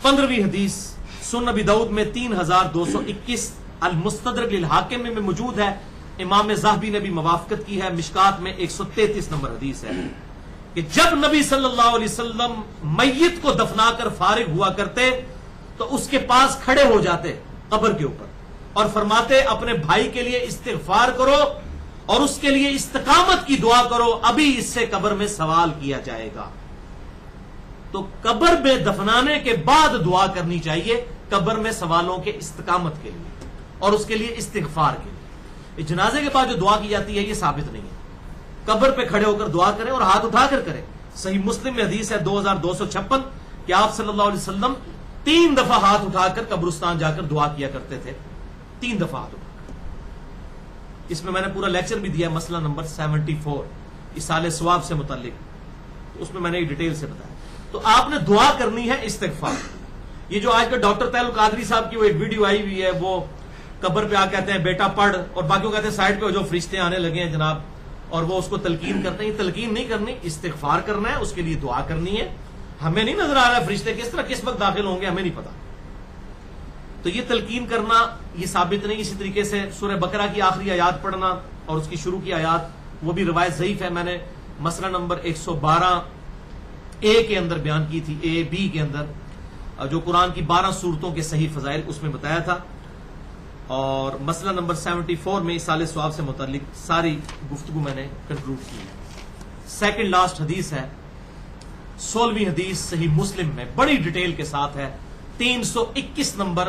15वीं हदीस सुनन नबी दाऊद में 3221 अल-मुस्तदरक लिल-हाकिम में मौजूद है। इमाम ज़ाहबी ने भी मवाफ़क़त की है। मिशकात में 133 नंबर हदीस है कि जब नबी सल्लल्लाहु अलैहि वसल्लम मैयत को दफनाकर फारिग हुआ करते तो उसके पास खड़े हो जाते कब्र के ऊपर और फरमाते अपने भाई के लिए इस्तिग़फ़ार करो और उसके लिए इस्तिक़ामत की दुआ करो, अभी इससे कब्र में सवाल किया जाएगा। तो कब्र में दफनाने के बाद दुआ करनी चाहिए कब्र में सवालों के इस्तिक़ामत के लिए और उसके लिए इस्तिग़फ़ार के लिए। जनाजे के बाद जो दुआ की जाती है ये साबित नहीं है। कब्र पे खड़े होकर दुआ करें और हाथ उठाकर करें। सही मुस्लिम में हदीस है 2256 कि आप सल्लल्लाहु अलैहि वसल्लम 3 दफा हाथ उठाकर कब्रिस्तान जाकर दुआ किया करते थे। 3 दफा हाथ उठाकर। इसमें मैंने पूरा लेक्चर भी दिया, मसला नंबर 74 इसाले सवाब से मुताल्लिक, उसमें मैंने एक डिटेल से बताया। तो आपने दुआ करनी है इस्तिग़फ़ार। ये जो आज का डॉक्टर तैयब कादरी साहब की वो एक वीडियो आई हुई है, वो कब्र पे आ कहते हैं बेटा पढ़, और बाकियों कहते हैं साइड पे जो फरिश्ते आने लगे हैं जनाब, और वो उसको तलकीन करते हैं। तलकीन नहीं करनी, इस्तिग़फ़ार करना है, उसके लिए दुआ करनी है। हमें नहीं नजर आ रहा है फरिश्ते किस तरह किस वक्त दाखिल होंगे, हमें नहीं पता। तो ये तलकीन करना ये साबित नहीं। इसी तरीके से सूरह बकरा की आखिरी आयात पढ़ना और उसकी शुरू की आयात, वो भी रिवायत ज़ईफ़ है। मैंने मसला नंबर 112 ए के अंदर बयान की थी, ए बी के अंदर, जो कुरान की 12 सूरतों के सही फजाइल उसमें बताया था। और मसला नंबर 74 में इसाले सवाब से मुताल्लिक सारी गुफ्तगू मैंने कंक्लूड की है। सेकंड लास्ट हदीस है 16वीं हदीस सही मुस्लिम में बड़ी डिटेल के साथ है, 321 नंबर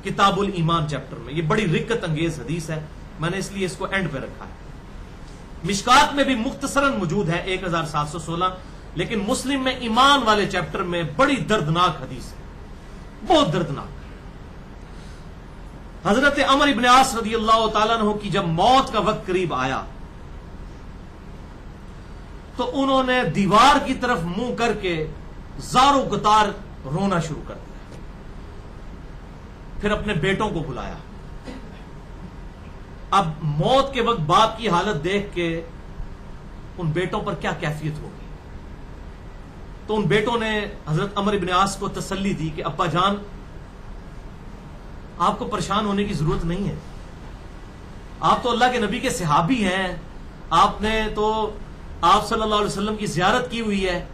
किताबुल ईमान चैप्टर में। ये बड़ी रिक्कत अंगेज हदीस है, मैंने इसलिए इसको एंड पे रखा है। मिशकात में भी मुख्तसरन मौजूद है 1716, लेकिन मुस्लिम में ईमान वाले चैप्टर में बड़ी दर्दनाक हदीस है, बहुत दर्दनाक। हजरत अमर इब्न आस रज़ियल्लाहु ताला अन्हु की जब मौत का वक्त करीब आया तो उन्होंने दीवार की तरफ मुंह करके ज़ारो कतार रोना शुरू कर दिया। फिर अपने बेटों को बुलाया। अब मौत के वक्त बाप की हालत देख के उन बेटों पर क्या कैफियत होगी, तो उन बेटों ने हजरत अमर इब्न आस को तसल्ली दी कि अब्बा जान आपको परेशान होने की जरूरत नहीं है, आप तो अल्लाह के नबी के सहाबी हैं, आपने तो आप सल्लल्लाहु अलैहि वसल्लम की ज़ियारत की हुई है,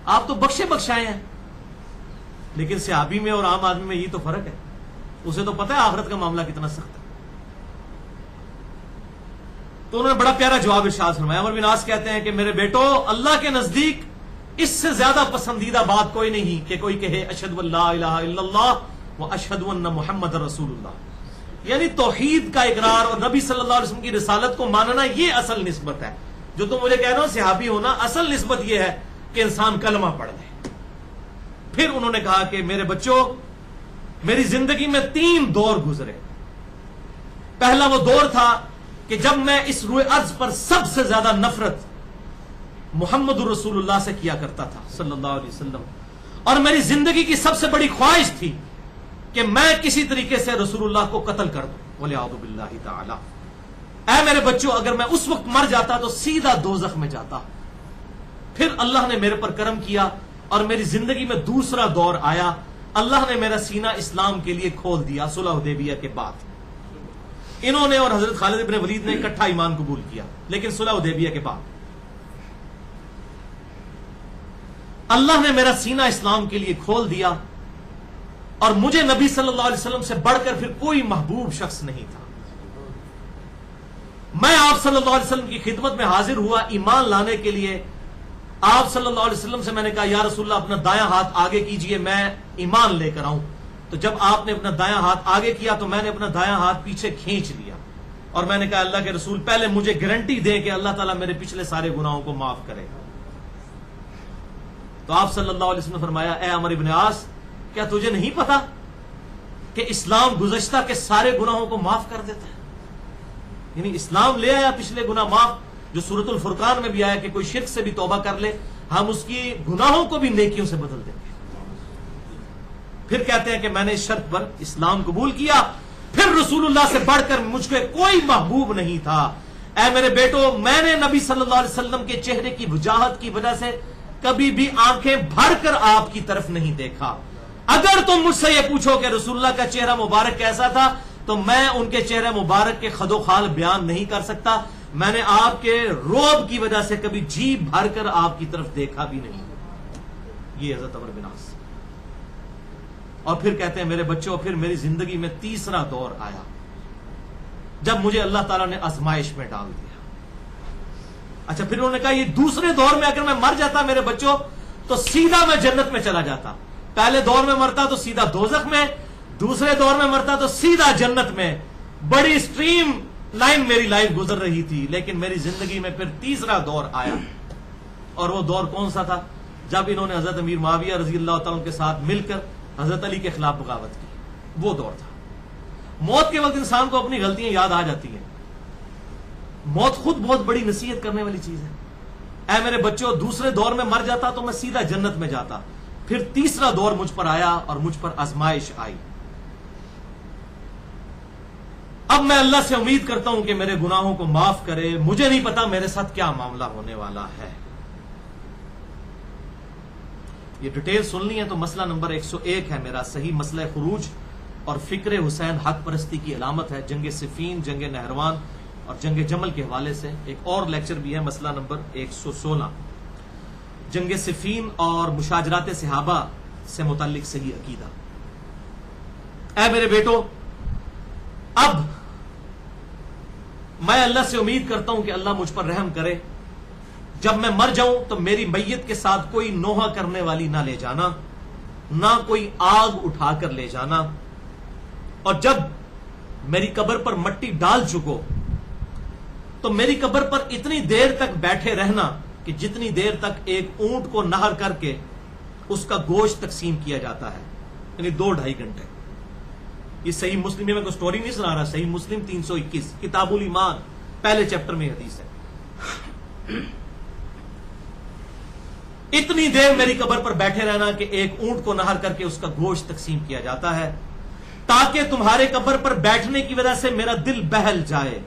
आप तो बख्शे बख्शाए हैं। लेकिन सहाबी में और आम आदमी में यही तो फर्क है, उसे तो पता है आखिरत का मामला कितना सख्त है। तो उन्होंने बड़ा प्यारा जवाब इरशाद फरमाया। अमर बिन आस कहते हैं कि मेरे बेटो, अल्लाह के नजदीक इससे ज्यादा पसंदीदा बात कोई नहीं कि कोई कहे अशहदु अल्ला इलाहा इल्लल्लाह व अशहदु अन्ना मुहम्मद रसूलुल्लाह, यानी तौहीद का इकरार और नबी सल्लल्लाहु अलैहि वसल्लम की रिसालत को मानना, ये असल निस्बत है। जो तुम मुझे कह रहे हो सहाबी होना, असल निस्बत यह है कि इंसान कलमा पढ़ ले। फिर उन्होंने कहा कि मेरे बच्चों, मेरी जिंदगी में 3 दौर गुजरे। पहला वो दौर था कि जब मैं इस रुए अर्ज पर सबसे ज्यादा नफरत मुहम्मद रसूलुल्लाह से किया करता था सल्लल्लाहु अलैहि वसल्लम, और मेरी जिंदगी की सबसे बड़ी ख्वाहिश थी कि मैं किसी तरीके से रसूलुल्लाह को कत्ल कर दूं, वलियाउज़ु बिल्लाहि ताला। ऐ मेरे बच्चों, अगर मैं उस वक्त मर जाता तो सीधा दोज़ख में जाता। फिर अल्लाह ने मेरे पर करम किया और मेरी जिंदगी में दूसरा दौर आया। अल्लाह ने मेरा सीना इस्लाम के लिए खोल दिया सुलह हुदैबिया के बाद। इन्होंने और हजरत खालिद इब्न वलीद ने इकट्ठा ईमान कबूल किया, लेकिन सुलह हुदैबिया के बाद अल्लाह ने मेरा सीना इस्लाम के लिए खोल दिया और मुझे नबी सल्लल्लाहु अलैहि वसल्लम से बढ़कर फिर कोई महबूब शख्स नहीं था। मैं आप सल्लल्लाहु अलैहि वसल्लम की खिदमत में हाजिर हुआ ईमान लाने के लिए। आप सल्लल्लाहु अलैहि वसल्लम से मैंने कहा, या रसूलल्लाह अपना दायां हाथ आगे कीजिए, मैं ईमान लेकर आऊं। तो जब आपने अपना दायां हाथ आगे किया तो मैंने अपना दायां हाथ पीछे खींच लिया और मैंने कहा, अल्लाह के रसूल, पहले मुझे गारंटी दें कि अल्लाह ताला मेरे पिछले सारे गुनाहों को माफ करेगा। तो आप सल्लल्लाहु अलैहि वसल्लम ने फरमाया, ए अमर इब्न आस, क्या तुझे नहीं पता कि इस्लाम गुज़श्ता के सारे गुनाहों को माफ कर देता है? यानी इस्लाम ले आया पिछले गुनाह माफ, जो सूरतुल फुरकान में भी आया कि कोई शिर्क से भी तौबा कर ले, हम उसकी गुनाहों को भी नेकियों से बदल देंगे। फिर कहते हैं कि मैंने इस शर्त पर इस्लाम कबूल किया, फिर रसूलुल्लाह से बढ़कर मुझको कोई महबूब नहीं था। ऐ मेरे बेटो, मैंने नबी सल्लल्लाहु अलैहि वसल्लम के चेहरे की वजाहत की वजह से कभी भी आंखें भरकर आपकी तरफ नहीं देखा। اگر تم مجھ سے یہ پوچھو کہ رسول اللہ کا چہرہ مبارک کیسا تھا تو میں ان کے چہرے مبارک کے خد و خال بیان نہیں کر سکتا. میں نے آپ کے روب کی وجہ سے کبھی جی بھر کر آپ کی طرف دیکھا بھی نہیں. یہ حضرت عمر بن عاص. اور پھر کہتے ہیں میرے بچوں پھر میری زندگی میں تیسرا دور آیا جب مجھے اللہ تعالیٰ نے آزمائش میں ڈال دیا. اچھا پھر انہوں نے کہا یہ دوسرے دور میں اگر میں مر جاتا میرے بچوں تو سیدھا میں جنت میں چلا جاتا. پہلے دور میں مرتا تو سیدھا دوزخ میں, دوسرے دور میں مرتا تو سیدھا جنت میں. بڑی سٹریم لائن میری لائف گزر رہی تھی, لیکن میری زندگی میں پھر تیسرا دور آیا. اور وہ دور کون سا تھا؟ جب انہوں نے حضرت امیر معاویہ رضی اللہ تعالیٰ کے ساتھ مل کر حضرت علی کے خلاف بغاوت کی. وہ دور تھا. موت کے وقت انسان کو اپنی غلطیاں یاد آ جاتی ہیں. موت خود بہت بڑی نصیحت کرنے والی چیز ہے. اے میرے بچوں دوسرے دور میں مر جاتا تو میں سیدھا جنت میں جاتا. پھر تیسرا دور مجھ پر آیا اور مجھ پر آزمائش آئی. اب میں اللہ سے امید کرتا ہوں کہ میرے گناہوں کو معاف کرے. مجھے نہیں پتا میرے ساتھ کیا معاملہ ہونے والا ہے. یہ ڈیٹیل سننی ہے تو مسئلہ نمبر 101 ہے میرا, صحیح مسئلہ خروج اور فکر حسین حق پرستی کی علامت ہے. جنگ صفین, جنگ نہروان اور جنگ جمل کے حوالے سے ایک اور لیکچر بھی ہے, مسئلہ نمبر 116, جنگ صفین اور مشاجرات صحابہ سے متعلق صحیح عقیدہ. اے میرے بیٹو اب میں اللہ سے امید کرتا ہوں کہ اللہ مجھ پر رحم کرے. جب میں مر جاؤں تو میری میت کے ساتھ کوئی نوحہ کرنے والی نہ لے جانا, نہ کوئی آگ اٹھا کر لے جانا. اور جب میری قبر پر مٹی ڈال چکو تو میری قبر پر اتنی دیر تک بیٹھے رہنا کہ جتنی دیر تک ایک اونٹ کو نہر کر کے اس کا گوشت تقسیم کیا جاتا ہے, یعنی 2-2.5 گھنٹے. یہ صحیح مسلم میں کوئی سٹوری نہیں سنا رہا, صحیح مسلم 321 کتاب الایمان پہلے چیپٹر میں حدیث ہے. اتنی دیر میری قبر پر بیٹھے رہنا کہ ایک اونٹ کو نہر کر کے اس کا گوشت تقسیم کیا جاتا ہے, تاکہ تمہارے قبر پر بیٹھنے کی وجہ سے میرا دل بہل جائے